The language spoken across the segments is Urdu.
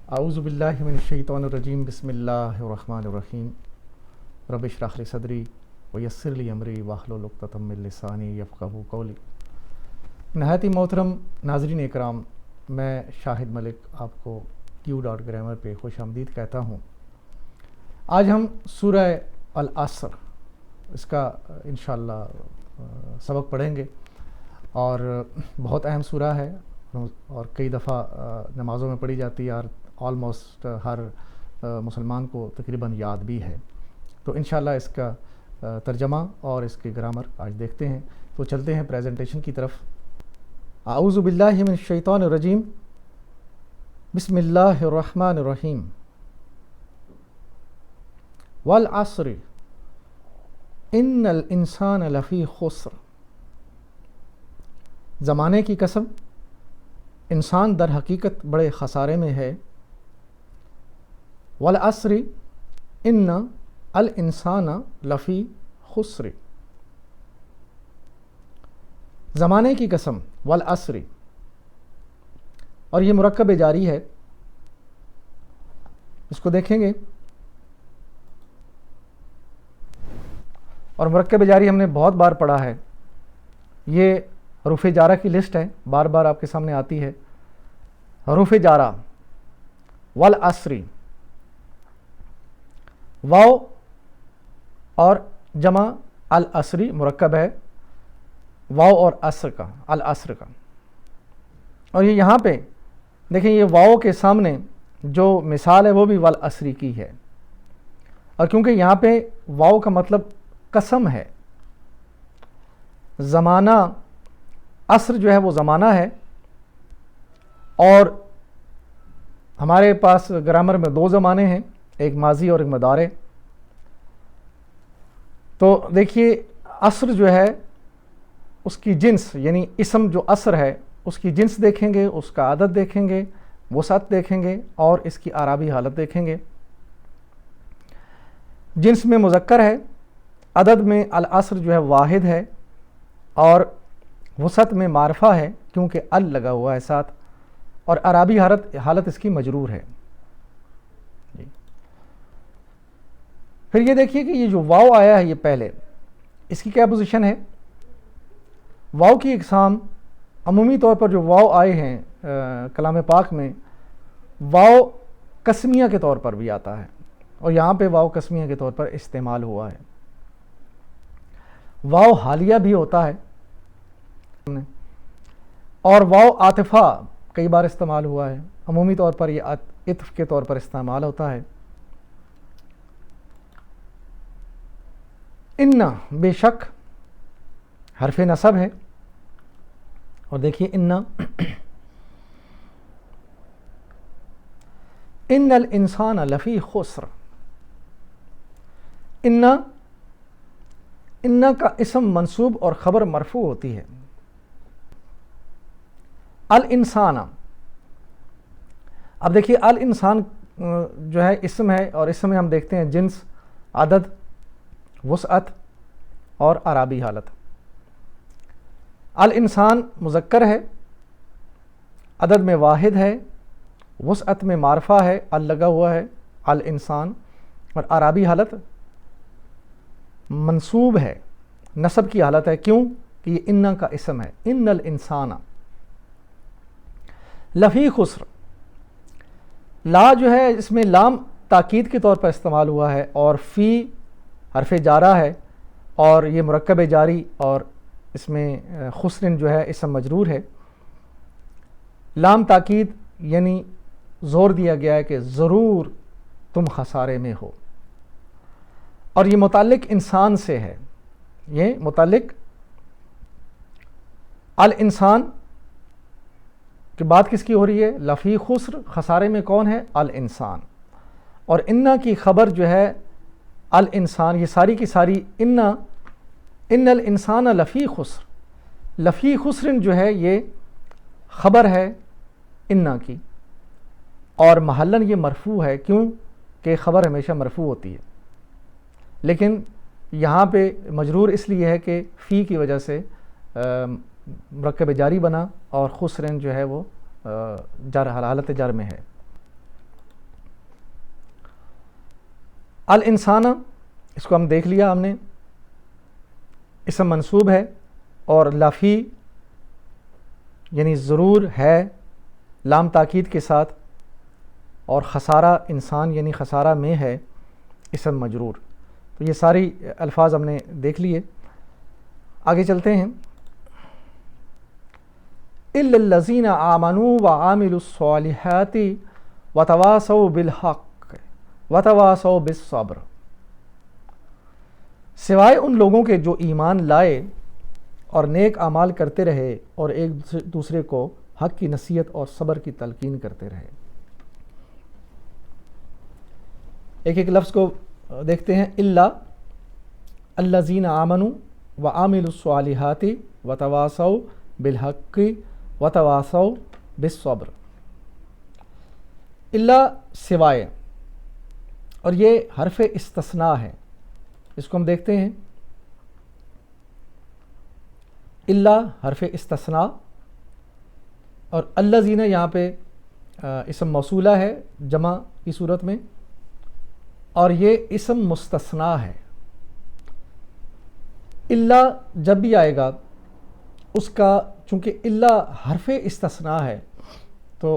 اعوذ باللہ من الشیطان الرجیم بسم اللہ الرحمن الرحیم رب اشرح لی صدری ویسر لی امری واحلل عقدۃ من لسانی یفقہوا قولی۔ نہایت ہی محترم ناظرین اکرام، میں شاہد ملک آپ کو Q.Grammar پہ خوش آمدید کہتا ہوں۔ آج ہم سورہ العصر اس کا انشاءاللہ سبق پڑھیں گے، اور بہت اہم سورہ ہے اور کئی دفعہ نمازوں میں پڑھی جاتی ہے اور آلموسٹ ہر مسلمان کو تقریباً یاد بھی ہے۔ تو انشاءاللہ اس کا ترجمہ اور اس کے گرامر آج دیکھتے ہیں۔ تو چلتے ہیں پریزنٹیشن کی طرف۔ اعوذ باللہ من الشیطان الرجیم بسم اللہ الرحمن الرحیم والعصر ان الانسان لفی خسر۔ زمانے کی قسم، انسان در حقیقت بڑے خسارے میں ہے۔ والعصر ان الانسان لفی خسر۔ زمانے کی قسم، والعصر، اور یہ مرکب جاری ہے، اس کو دیکھیں گے۔ اور مرکب جاری ہم نے بہت بار پڑھا ہے، یہ حروف جارہ کی لسٹ ہے، بار بار آپ کے سامنے آتی ہے۔ حروف جارہ، والعصر، واو اور جمع العصری مرکب ہے، واو اور عصر کا، العصر کا۔ اور یہ یہاں پہ دیکھیں، یہ واو کے سامنے جو مثال ہے وہ بھی والعصری کی ہے، اور کیونکہ یہاں پہ واو کا مطلب قسم ہے، زمانہ، عصر جو ہے وہ زمانہ ہے، اور ہمارے پاس گرامر میں دو زمانے ہیں، ایک ماضی اور ایک مضارع۔ تو دیکھیے، عصر جو ہے اس کی جنس، یعنی اسم جو عصر ہے اس کی جنس دیکھیں گے، اس کا عدد دیکھیں گے، وسعت دیکھیں گے، اور اس کی اعرابی حالت دیکھیں گے۔ جنس میں مذکر ہے، عدد میں العصر جو ہے واحد ہے، اور وسعت میں معرفہ ہے کیونکہ ال لگا ہوا ہے ساتھ، اور اعرابی حالت اس کی مجرور ہے۔ پھر یہ دیکھیے کہ یہ جو واو آیا ہے یہ پہلے، اس کی کیا پوزیشن ہے؟ واو کی اقسام عمومی طور پر جو واو آئے ہیں کلام پاک میں، واو قسمیہ کے طور پر بھی آتا ہے، اور یہاں پہ واو قسمیہ کے طور پر استعمال ہوا ہے۔ واو حالیہ بھی ہوتا ہے، اور واو عاطفہ کئی بار استعمال ہوا ہے، عمومی طور پر یہ عطف کے طور پر استعمال ہوتا ہے۔ ان بے شک حرف نصب ہے، اور دیکھیے ان الانسان لفی خسر۔ ان کا اسم منصوب اور خبر مرفوع ہوتی ہے۔ الانسان، اب دیکھیے الانسان جو ہے اسم ہے، اور اسم میں ہم دیکھتے ہیں جنس، عدد، وسعت اور اعرابی حالت۔ الانسان مذکر ہے، عدد میں واحد ہے، وسعت میں معرفہ ہے، ال لگا ہوا ہے، الانسان، اور اعرابی حالت منصوب ہے، نصب کی حالت ہے۔ کیوں کہ یہ ان کا اسم ہے، ان الانسان لفی خسر۔ لا جو ہے اس میں لام تاکید کے طور پر استعمال ہوا ہے، اور فی حرف جارہ ہے، اور یہ مرکب جاری، اور اس میں خسرن جو ہے اسم مجرور ہے۔ لام تاکید یعنی زور دیا گیا ہے کہ ضرور تم خسارے میں ہو، اور یہ متعلق انسان سے ہے، یہ متعلق الانسان کی بات کس کی ہو رہی ہے؟ لفی خسر، خسارے میں کون ہے؟ الانسان۔ اور انا کی خبر جو ہے الانسان، یہ ساری کی ساری ان الانسان لفی خسر، لفی خسر جو ہے یہ خبر ہے انا کی، اور محلن یہ مرفوع ہے، کیوں کہ خبر ہمیشہ مرفوع ہوتی ہے، لیکن یہاں پہ مجرور اس لیے ہے کہ فی کی وجہ سے مرکب جاری بنا، اور خسرن جو ہے وہ جر، حالت جر میں ہے۔ الانسان اس کو ہم دیکھ لیا، ہم نے اسم منصوب ہے، اور لافی یعنی ضرور ہے لام تاکید کے ساتھ، اور خسارہ انسان یعنی خسارہ میں ہے اسم مجرور. تو یہ ساری الفاظ ہم نے دیکھ لیے. آگے چلتے ہیں. الا الذین آمنوا وعملوا الصالحات وتواصوا بالحق وتواصوا بالصبر، سوائے ان لوگوں کے جو ایمان لائے اور نیک اعمال کرتے رہے اور ایک دوسرے کو حق کی نصیحت اور صبر کی تلقین کرتے رہے. ایک ایک لفظ کو دیکھتے ہیں. الا الذین آمنوا وعملوا الصالحات وتواصوا بالحق وتواصوا بالصبر. الا سوائے، اور یہ حرف استثناء ہے، اس کو ہم دیکھتے ہیں. الا حرف استثناء، اور الذین یہاں پہ اسم موصولہ ہے جمع کی صورت میں، اور یہ اسم مستثنیٰ ہے. الا جب بھی آئے گا اس کا، چونکہ الا حرف استثناء ہے تو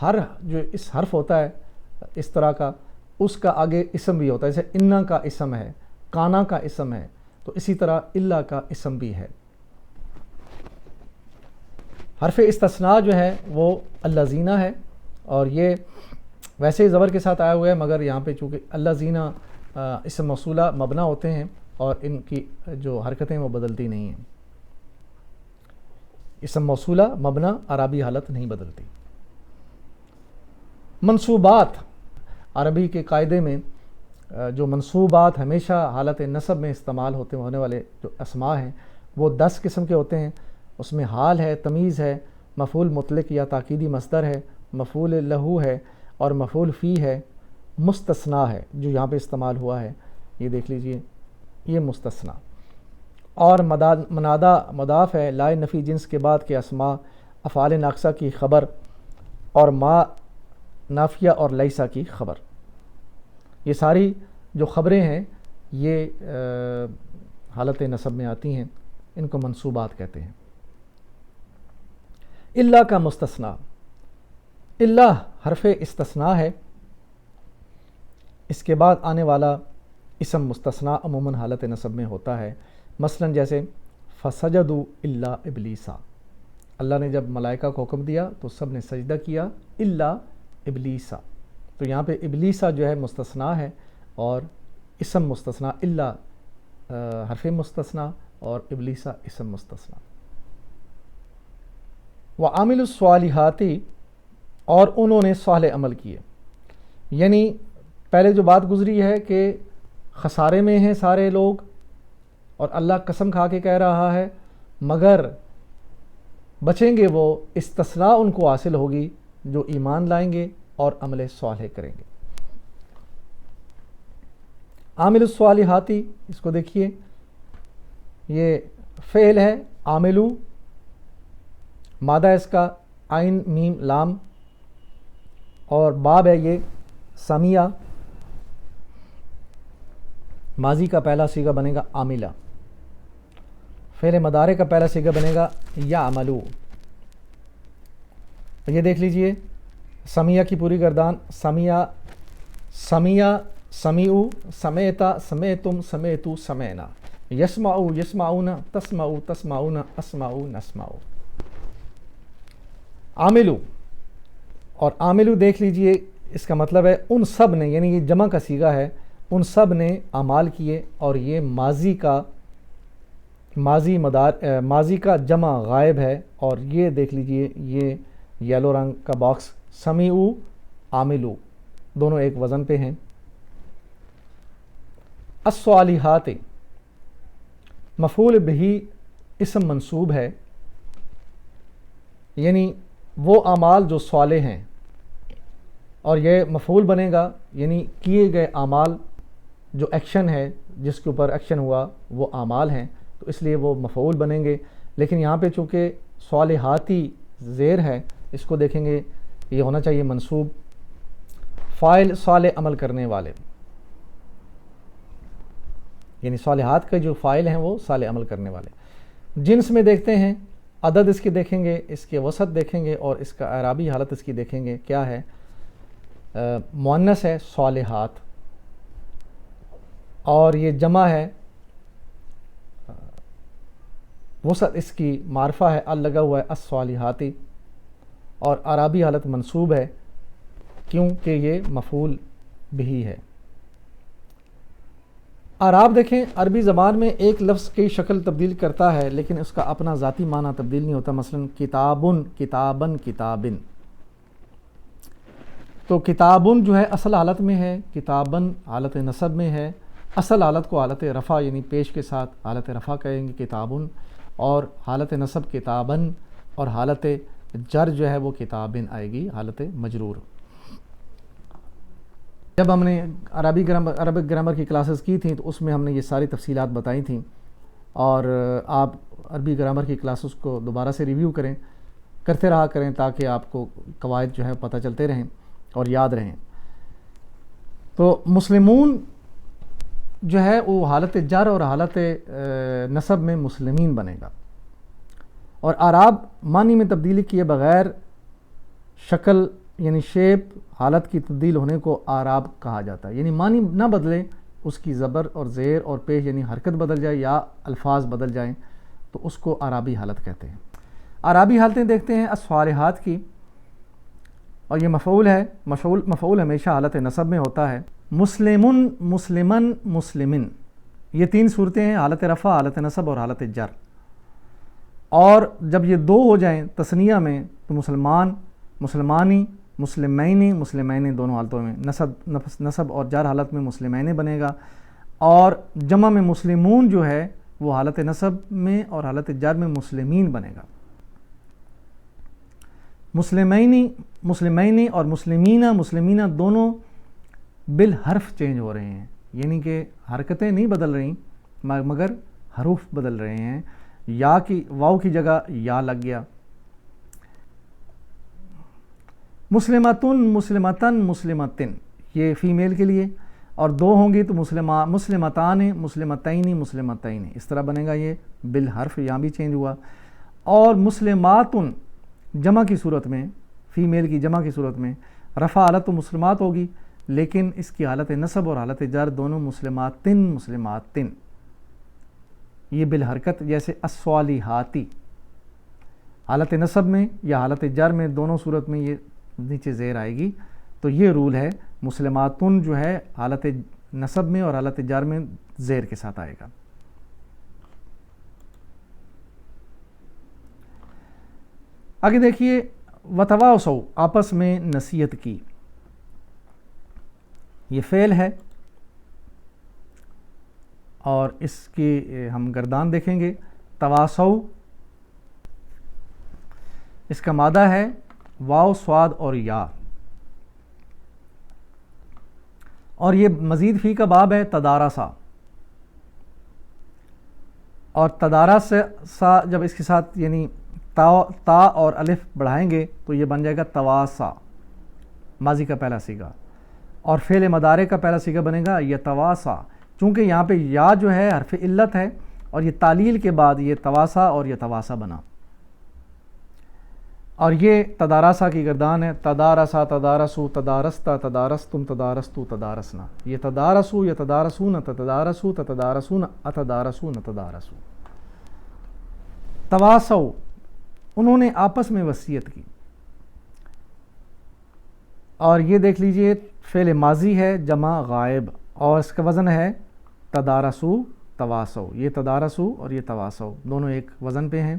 ہر جو اس حرف ہوتا ہے اس طرح کا، اس کا آگے اسم بھی ہوتا ہے. جیسے انا کا اسم ہے، کانا کا اسم ہے، تو اسی طرح الا کا اسم بھی ہے. حرف استثناء جو ہے وہ الذین ہے، اور یہ ویسے زبر کے ساتھ آیا ہوا ہے، مگر یہاں پہ چونکہ الذین اسم موصولہ مبنا ہوتے ہیں اور ان کی جو حرکتیں وہ بدلتی نہیں ہیں. اسم موصولہ مبنا عربی حالت نہیں بدلتی. منصوبات، عربی کے قاعدے میں جو منصوبات ہمیشہ حالت نصب میں استعمال ہونے والے جو اسماء ہیں وہ 10 قسم کے ہوتے ہیں. اس میں حال ہے، تمیز ہے، مفعول مطلق یا تاکیدی مصدر ہے، مفعول لہو ہے، اور مفعول فی ہے. مستثنیٰ ہے جو یہاں پہ استعمال ہوا ہے، یہ دیکھ لیجئے، یہ مستثنیٰ. اور منادہ مضاف ہے، لائے نفی جنس کے بعد کے اسماء، افعال ناقصہ کی خبر، اور ما نافیہ اور لیسا کی خبر. یہ ساری جو خبریں ہیں یہ حالت نصب میں آتی ہیں، ان کو منصوبات کہتے ہیں. الا کا مستثنیٰ، الا حرف استثناء ہے، اس کے بعد آنے والا اسم مستثنیٰ عموماً حالت نصب میں ہوتا ہے. مثلا جیسے فسجدوا الا ابلیسا، اللہ نے جب ملائکہ کو حکم دیا تو سب نے سجدہ کیا الا ابلیسا. تو یہاں پہ ابلیسا جو ہے مستثنیٰ ہے، اور اسم مستثنیٰ الا حرف مستثنیٰ اور ابلیسا اسم مستثنیٰ. وعاملوا الصالحات، اور انہوں نے صالح عمل کیے. یعنی پہلے جو بات گزری ہے کہ خسارے میں ہیں سارے لوگ، اور اللہ قسم کھا کے کہہ رہا ہے مگر بچیں گے وہ، استثناء ان کو حاصل ہوگی جو ایمان لائیں گے اور عمل صالح کریں گے. عامل الصالحات، اس کو دیکھیے، یہ فعل ہے. عاملو مادہ اس کا عین میم لام، اور باب ہے یہ سمیہ. ماضی کا پہلا صیغہ بنے گا عاملہ، فعل مضارع کا پہلا صیغہ بنے گا یعملو. یہ دیکھ لیجئے، سمیہ کی پوری گردان، سمیہ سمیہ سمیعو، سمیتا سمیتم سمیتو سمینا، یسمعو یسمعون، تسمعو تسمعون، اسمعو نسمعو. عاملو، اور عاملو دیکھ لیجئے، اس کا مطلب ہے ان سب نے، یعنی یہ جمع کا صیغہ ہے، ان سب نے اعمال کیے، اور یہ ماضی کا جمع غائب ہے. اور یہ دیکھ لیجئے، یہ یلو رنگ کا باکس، سمیعو عاملو، دونوں ایک وزن پہ ہیں. الصالحات مفعول بہ اسم منصوب ہے، یعنی وہ اعمال جو صالح ہیں، اور یہ مفعول بنے گا، یعنی کیے گئے اعمال، جو ایکشن ہے جس کے اوپر ایکشن ہوا وہ اعمال ہیں، تو اس لیے وہ مفعول بنیں گے. لیکن یہاں پہ چونکہ صالحاتی زیر ہے، اس کو دیکھیں گے یہ ہونا چاہیے منصوب. فاعل صالح عمل کرنے والے. یعنی صالحات کا جو فاعل ہیں وہ صالح عمل کرنے والے. جنس میں دیکھتے ہیں، عدد اس کی دیکھیں گے، اس کے وسط دیکھیں گے اور اس کا اعرابی حالت اس کی دیکھیں گے. کیا ہے؟ مؤنث ہے صالحات، اور یہ جمع ہے. وسط اس کی معرفہ ہے، ال لگا ہوا ہے الصالحاتی، اور اعرابی حالت منصوب ہے کیونکہ یہ مفعول بھی ہے. اعراب دیکھیں، عربی زبان میں ایک لفظ کی شکل تبدیل کرتا ہے لیکن اس کا اپنا ذاتی معنی تبدیل نہیں ہوتا. مثلا کتابن، کتابن، کتابن. تو کتابن جو ہے اصل حالت میں ہے، کتابن حالت نصب میں ہے. اصل حالت کو حالت رفع یعنی پیش کے ساتھ حالت رفع کہیں گے کتابن، اور حالت نصب کتابن، اور حالت جر جو ہے وہ کتابن آئے گی حالت مجرور. جب ہم نے عربک گرامر کی کلاسز کی تھیں تو اس میں ہم نے یہ ساری تفصیلات بتائی تھیں، اور آپ عربی گرامر کی کلاسز کو دوبارہ سے ریویو کرتے رہا کریں تاکہ آپ کو قواعد جو ہے پتہ چلتے رہیں اور یاد رہیں. تو مسلمون جو ہے وہ حالت جر اور حالت نصب میں مسلمین بنے گا. اور اعراب معنی میں تبدیلی کیے بغیر شکل یعنی شیپ حالت کی تبدیل ہونے کو اعراب کہا جاتا ہے. یعنی معنی نہ بدلے، اس کی زبر اور زیر اور پیش یعنی حرکت بدل جائے یا الفاظ بدل جائیں تو اس کو اعرابی حالت کہتے ہیں. اعرابی حالتیں دیکھتے ہیں الصالحات کی، اور یہ مفعول ہے. مفعول ہمیشہ حالت نصب میں ہوتا ہے. مسلمن، مسلمن، مسلمن، یہ تین صورتیں ہیں، حالت رفع، حالت نصب اور حالت جر. اور جب یہ دو ہو جائیں تثنیہ میں تو مسلمان، مسلمانی، مسلمینی، مسلمینی دونوں حالتوں میں نصب اور جر حالت میں مسلمینی بنے گا. اور جمع میں مسلمون جو ہے وہ حالت نصب میں اور حالت جر میں مسلمین بنے گا. مسلمینی اور مسلمینہ دونوں بالحرف چینج ہو رہے ہیں، یعنی کہ حرکتیں نہیں بدل رہی مگر حروف بدل رہے ہیں. یا کی واو کی جگہ یا لگ گیا. مسلمتن، مسلمتن، مسلمتن یہ فیمیل کے لیے، اور دو ہوں گی تو مسلمتان، مسلمتین، مسلمتین اس طرح بنے گا. یہ بالحرف یہاں بھی چینج ہوا. اور مسلماتن جمع کی صورت میں، فیمیل کی جمع کی صورت میں رفع حالت تو مسلمات ہوگی لیکن اس کی حالت نصب اور حالت جر دونوں مسلماتن، مسلماتن. یہ بالحرکت جیسے الصالحاتی حالت نصب میں یا حالت جر میں دونوں صورت میں یہ نیچے زیر آئے گی. تو یہ رول ہے، مسلماتن جو ہے حالت نصب میں اور حالت جر میں زیر کے ساتھ آئے گا. آگے دیکھیے وتواصوا آپس میں نصیحت کی. یہ فعل ہے اور اس کی ہم گردان دیکھیں گے. تواصوا اس کا مادہ ہے واو، صاد اور یا، اور یہ مزید فی کا باب ہے تدارسا. اور تدارسا جب اس کے ساتھ یعنی تا اور الف بڑھائیں گے تو یہ بن جائے گا تواسا، ماضی کا پہلا صیغہ. اور فعل مضارع کا پہلا صیغہ بنے گا یتواسا. چونکہ یہاں پہ یا جو ہے حرف علت ہے اور یہ تعلیل کے بعد یہ تواسا اور یتواسا بنا. اور یہ تدارسا کی گردان ہے. تدارسا، تدارسو، تدارستا، تدارستم، تدارستو، تدارسنا. یہ تدارسو، یتدارسون، تتدارسو، تتدارسون، اتدارسون، تدارسو. تواسو انہوں نے آپس میں وصیت کی. اور یہ دیکھ لیجئے فعل ماضی ہے جمع غائب اور اس کا وزن ہے تدارسو، تواسو. یہ تدارسو اور یہ تواسو دونوں ایک وزن پہ ہیں.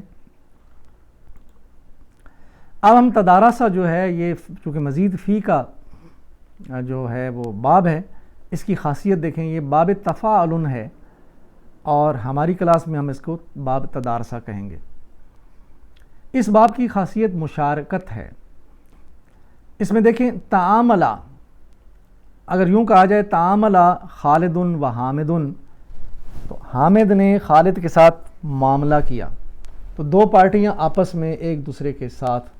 اب ہم تدارسا جو ہے یہ چونکہ مزید فی کا جو ہے وہ باب ہے، اس کی خاصیت دیکھیں. یہ باب تفاعل ہے اور ہماری کلاس میں ہم اس کو باب تدارسا کہیں گے. اس باب کی خاصیت مشارکت ہے. اس میں دیکھیں تعاملہ، اگر یوں کہا جائے تعاملہ خالد و حامد، تو حامد نے خالد کے ساتھ معاملہ کیا تو دو پارٹیاں آپس میں ایک دوسرے کے ساتھ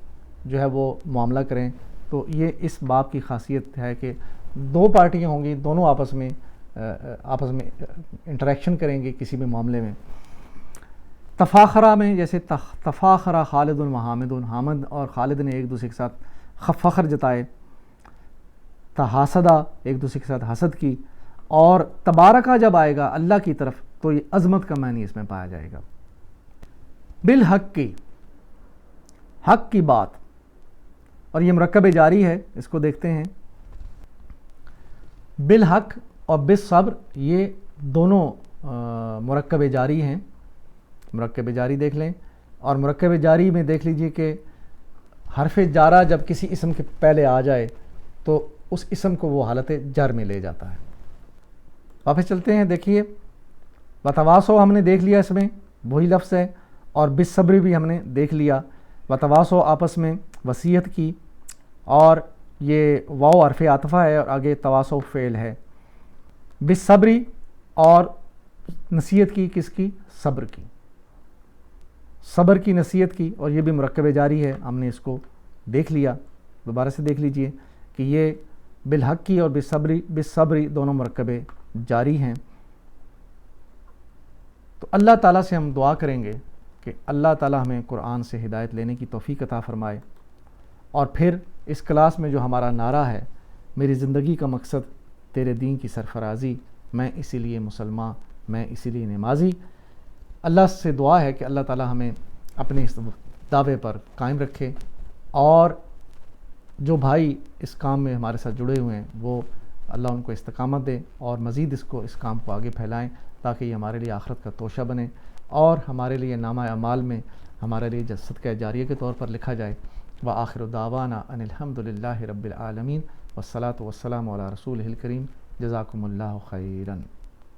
جو ہے وہ معاملہ کریں. تو یہ اس باب کی خاصیت ہے کہ دو پارٹیاں ہوں گی، دونوں آپس میں آپس میں انٹریکشن کریں گے کسی بھی معاملے میں. تفاخرہ میں جیسے تفاخرہ خالد و حامد، حامد اور خالد نے ایک دوسرے کے ساتھ فخر جتائے. تحاسدہ ایک دوسرے کے ساتھ حسد کی. اور تبارکہ جب آئے گا اللہ کی طرف تو یہ عظمت کا معنی اس میں پایا جائے گا. بالحق کی، حق کی بات، اور یہ مرکب جاری ہے، اس کو دیکھتے ہیں. بالحق اور بالصبر یہ دونوں مرکب جاری ہیں. مرکب جاری دیکھ لیں، اور مرکب جاری میں دیکھ لیجئے کہ حرف جارہ جب کسی اسم کے پہلے آ جائے تو اس اسم کو وہ حالت جر میں لے جاتا ہے. واپس چلتے ہیں، دیکھیے وتواصو ہم نے دیکھ لیا، اس میں وہی لفظ ہے. اور بالصبر بھی ہم نے دیکھ لیا. وتواصو آپس میں وصیت کی، اور یہ واو حرف عاطفہ ہے اور آگے تواصو فعل ہے. بالصبری اور نصیحت کی، کس کی؟ صبر کی. صبر کی نصیحت کی، اور یہ بھی مرکب جاری ہے، ہم نے اس کو دیکھ لیا. دوبارہ سے دیکھ لیجئے کہ یہ بالحق کی اور بالصبری دونوں مرکب جاری ہیں. تو اللہ تعالیٰ سے ہم دعا کریں گے کہ اللہ تعالیٰ ہمیں قرآن سے ہدایت لینے کی توفیق عطا فرمائے. اور پھر اس کلاس میں جو ہمارا نعرہ ہے، میری زندگی کا مقصد تیرے دین کی سرفرازی، میں اسی لیے مسلمان، میں اسی لیے نمازی. اللہ سے دعا ہے کہ اللہ تعالیٰ ہمیں اپنے اس دعوے پر قائم رکھے، اور جو بھائی اس کام میں ہمارے ساتھ جڑے ہوئے ہیں وہ اللہ ان کو استقامت دے، اور مزید اس کام کو آگے پھیلائیں، تاکہ یہ ہمارے لیے آخرت کا توشہ بنے، اور ہمارے لیے نامہ اعمال میں ہمارے لیے صدقہ جاریہ کے طور پر لکھا جائے. وآخر دعوانا ان الحمد للہ رب العالمین، والصلاۃ والسلام علی رسولہ الکریم. جزاکم اللہ خیراً.